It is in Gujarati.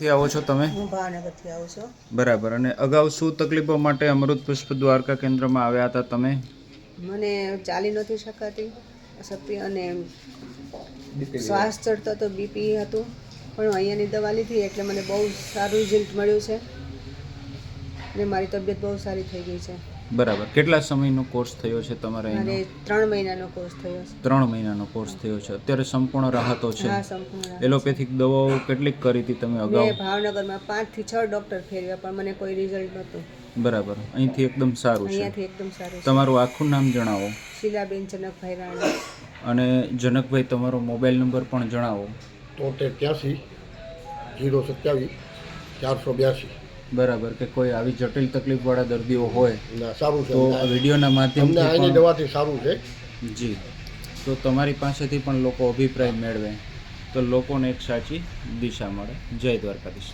થી આવો છો તમે? હું ભાવનગરથી આવું છું. બરાબર. અને અગાઉ શું તકલીફો માટે અમૃત પુષ્પ દ્વારકા કેન્દ્રમાં આવ્યા હતા તમે? મને ચાલી નથી શકાતી અશક્તિ અને શ્વાસ ચડતો તો બીપી હતું, પણ અહીંયાની દવા લીધી એટલે મને બહુ સારું રિઝલ્ટ મળ્યું છે અને મારી તબિયત બહુ સારી થઈ ગઈ છે. બરાબર. કેટલા સમયનો કોર્સ થયો છે તમારે મારે અહીંનો? 3 મહિનાનો કોર્સ થયો છે. 3 મહિનાનો કોર્સ થયો છે. અત્યારે સંપૂર્ણ રાહતો છે? હા, સંપૂર્ણ રાહત છે. એલોપેથિક દવાઓ કેટલીક કરી હતી તમે અગાઉ? મેં ભાવનગરમાં 5 થી 6 ડૉક્ટર ફેરવ્યા પણ મને કોઈ રિઝલ્ટ નહોતું. બરાબર. અહીંથી એકદમ સારું છે. અહીંયાથી એકદમ સારું છે. તમારું આખું નામ જણાવો. શીલાબેન જનકભાઈ રાણા. અને જનકભાઈ તમારો મોબાઈલ નંબર પણ જણાવો. 73 027 482. બરાબર. કે કોઈ આવી જટિલ તકલીફવાળા દર્દીઓ હોય ના, સારું છે. તો વિડીયોના માધ્યમથી આની પણ દવાથી સારું છે. જી, તો તમારી પાસેથી પણ લોકો અભિપ્રાય મેળવે તો લોકોને એક સાચી દિશા મળે. જય દ્વારકાધીશ.